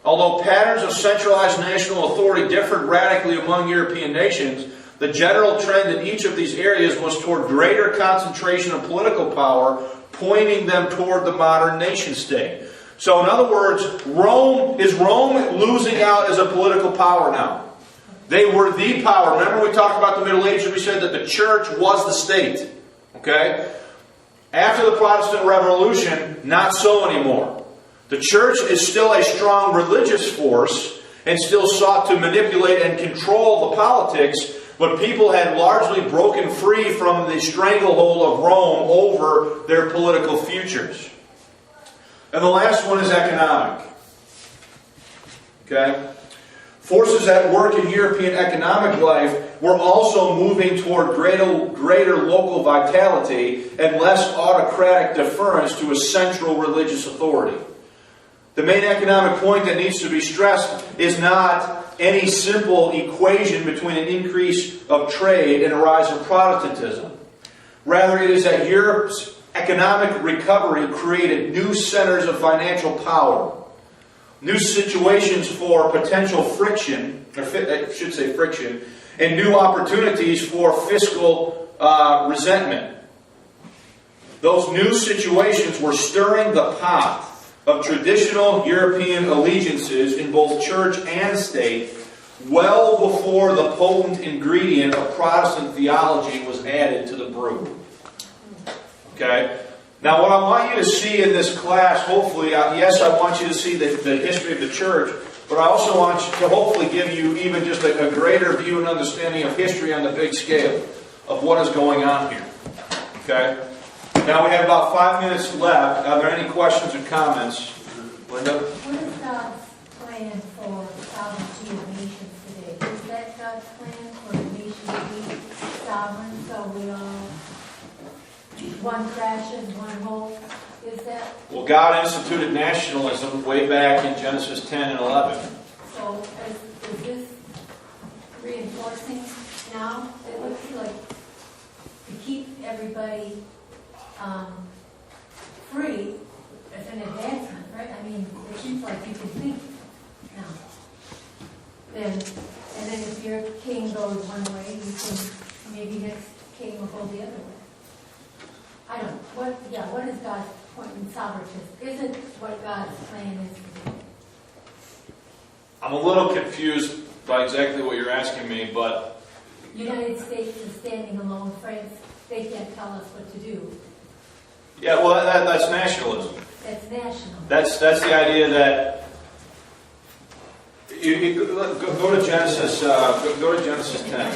Although patterns of centralized national authority differed radically among European nations, the general trend in each of these areas was toward greater concentration of political power, pointing them toward the modern nation-state. So in other words, Rome losing out as a political power now? They were the power. Remember we talked about the Middle Ages, we said that the church was the state. Okay? After the Protestant Revolution, not so anymore. The church is still a strong religious force and still sought to manipulate and control the politics, but people had largely broken free from the stranglehold of Rome over their political futures. And the last one is economic. Okay? Forces at work in European economic life were also moving toward greater local vitality and less autocratic deference to a central religious authority. The main economic point that needs to be stressed is not any simple equation between an increase of trade and a rise of Protestantism. Rather, it is that Europe's economic recovery created new centers of financial power, new situations for potential friction, and new opportunities for fiscal resentment. Those new situations were stirring the pot of traditional European allegiances in both church and state well before the potent ingredient of Protestant theology was added to the brew. Okay? Now what I want you to see in this class, hopefully, yes, I want you to see the history of the church, but I also want to hopefully give you even just a greater view and understanding of history on the big scale of what is going on here. Okay? Now we have about 5 minutes left. Are there any questions or comments? Linda? What is God's plan for sovereignty of nations today? Is that God's plan for the nation to be sovereign, so we all, one crash and one whole? Is that? Well, God instituted nationalism way back in Genesis 10 and 11. So is this reinforcing now? It looks like to keep everybody free as an advancement, right? I mean, it seems like you can think now. And then if your king goes one way, you can maybe next king will go the other way. I don't know. What is God's point in sovereignty? Isn't what God's plan is to do? I'm a little confused by exactly what you're asking me, but United States is standing alone. France, they can't tell us what to do. Yeah, well, that's nationalism. That's national. That's the idea that go to Genesis. Go to Genesis 10.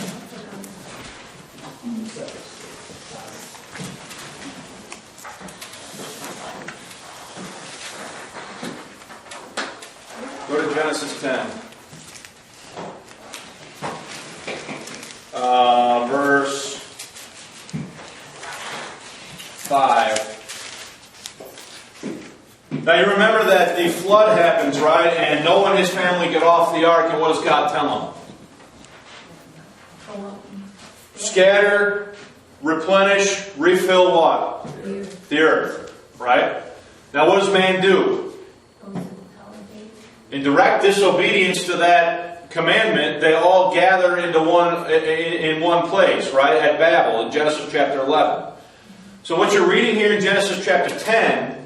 Go to Genesis 10. Verse 5. Now you remember that the flood happens, right? And Noah and his family get off the ark, and what does God tell them? Scatter, replenish, refill what? The earth, right? Now what does man do? In direct disobedience to that commandment, they all gather into in one place, right? At Babel, in Genesis chapter 11. So what you're reading here in Genesis chapter 10,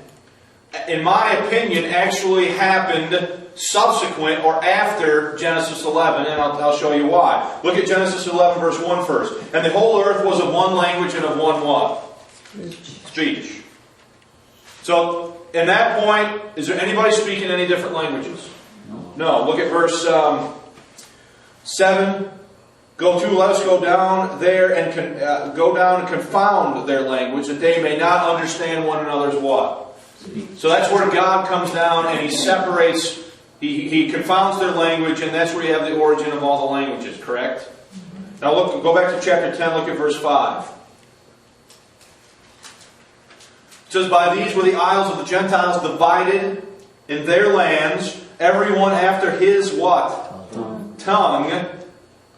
in my opinion, actually happened subsequent or after Genesis 11, and I'll show you why. Look at Genesis 11, verse 1 first. And the whole earth was of one language and of one what? Speech. So, in that point, is there anybody speaking any different languages? No. Look at verse 7. Let us go down there and go down and confound their language, that they may not understand one another's what? So that's where God comes down and He separates, He confounds their language, and that's where you have the origin of all the languages, correct? Now go back to chapter 10, look at verse 5. It says, by these were the isles of the Gentiles divided in their lands, everyone after his what? Tongue.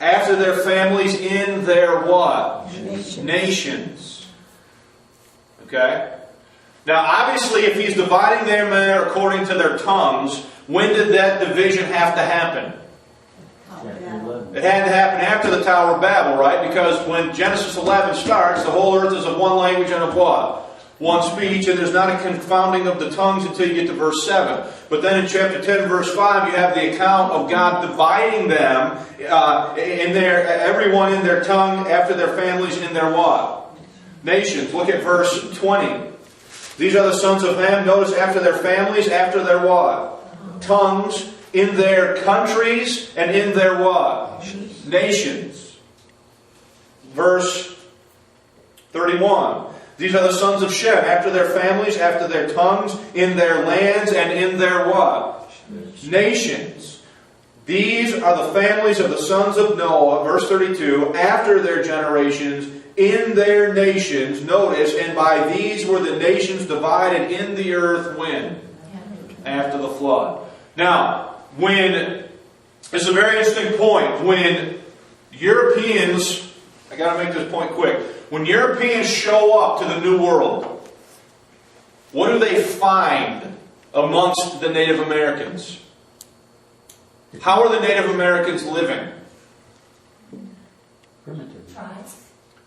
After their families in their what? Nations. Okay? Now, obviously, if he's dividing them there according to their tongues, when did that division have to happen? It had to happen after the Tower of Babel, right? Because when Genesis 11 starts, the whole earth is of one language and of what? One speech, and there's not a confounding of the tongues until you get to verse 7. But then in chapter 10, verse 5, you have the account of God dividing them, everyone in their tongue, after their families in their what? Nations. Look at verse 20. These are the sons of Ham, notice, after their families, after their what? Tongues, in their countries, and in their what? Nations. Verse 31. These are the sons of Shem, after their families, after their tongues, in their lands, and in their what? Nations. These are the families of the sons of Noah, verse 32, after their generations, in their nations, notice, and by these were the nations divided in the earth when? After the flood. Now, this is a very interesting point. When Europeans, I got to make this point quick. When Europeans show up to the New World, what do they find amongst the Native Americans? How are the Native Americans living?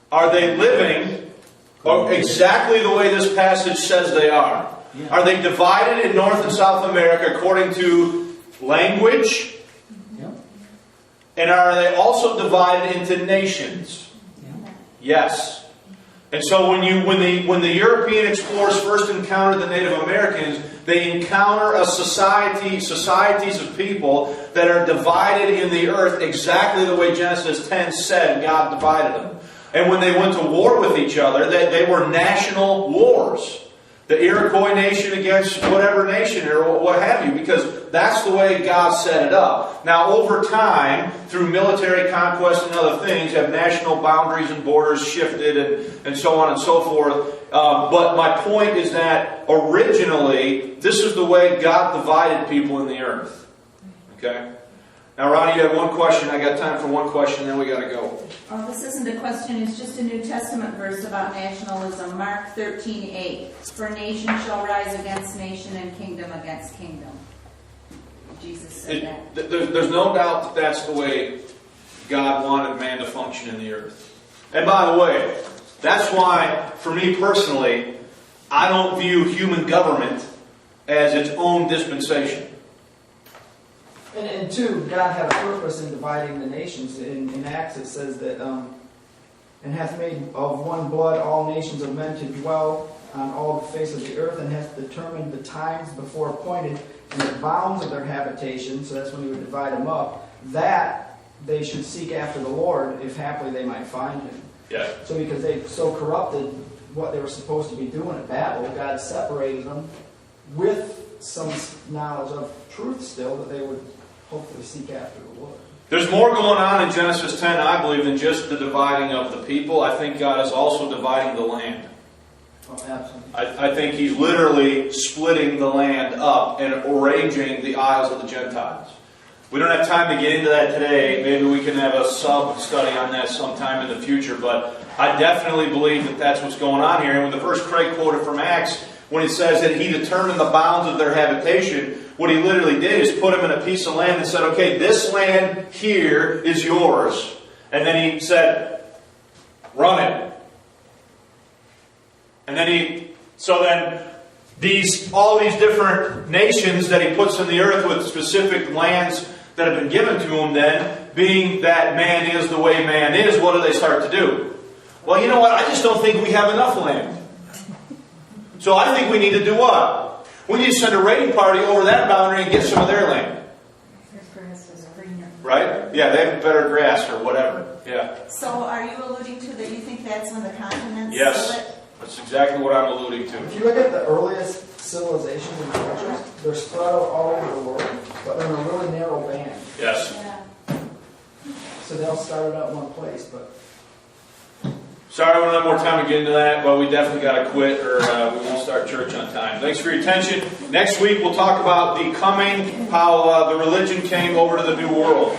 Are they living exactly the way this passage says they are? Yeah. Are they divided in North and South America according to language? Yeah. And are they also divided into nations? Yeah. Yes. And so when the European explorers first encountered the Native Americans, they encounter a societies of people that are divided in the earth exactly the way Genesis 10 said God divided them. And when they went to war with each other, they were national wars. The Iroquois nation against whatever nation or what have you, because that's the way God set it up. Now, over time, through military conquest and other things, have national boundaries and borders shifted and so on and so forth. But my point is that originally, this is the way God divided people in the earth. Okay? Now, Ronnie, you have one question. I got time for one question, then we got to go. Oh, this isn't a question. It's just a New Testament verse about nationalism. Mark 13:8. For nation shall rise against nation and kingdom against kingdom. Jesus said that. There's no doubt that that's the way God wanted man to function in the earth. And by the way, that's why, for me personally, I don't view human government as its own dispensation. And two, God had a purpose in dividing the nations. In Acts it says that and hath made of one blood all nations of men to dwell on all the face of the earth, and hath determined the times before appointed and the bounds of their habitation, so that's when he would divide them up, that they should seek after the Lord, if haply they might find him. Yeah. So because they so corrupted what they were supposed to be doing at Babel, God separated them with some knowledge of truth still, that they would hopefully seek after the Lord. There's more going on in Genesis 10, I believe, than just the dividing of the people. I think God is also dividing the land. Oh, absolutely. I think He's literally splitting the land up and arranging the isles of the Gentiles. We don't have time to get into that today. Maybe we can have a sub-study on that sometime in the future. But I definitely believe that that's what's going on here. And when the verse Craig quoted from Acts, when it says that He determined the bounds of their habitation, what He literally did is put them in a piece of land and said, okay, this land here is yours. And then He said, run it. And then all these different nations that He puts in the earth with specific lands that have been given to Him then, being that man is the way man is, what do they start to do? Well, you know what? I just don't think we have enough land. So I think we need to do what? We need to send a raiding party over that boundary and get some of their land. Their grass is greener. Right? Yeah, they have better grass or whatever. Yeah. So are you alluding to that you think that's when the continents Yes. split? That's exactly what I'm alluding to. If you look at the earliest civilizations and cultures, they're spread out all over the world, but they're in a really narrow band. Yes. Yeah. So they all started out in one place, but Sorry we don't have more time to get into that, but we definitely got to quit or we won't start church on time. Thanks for your attention. Next week we'll talk about the coming, how the religion came over to the New World.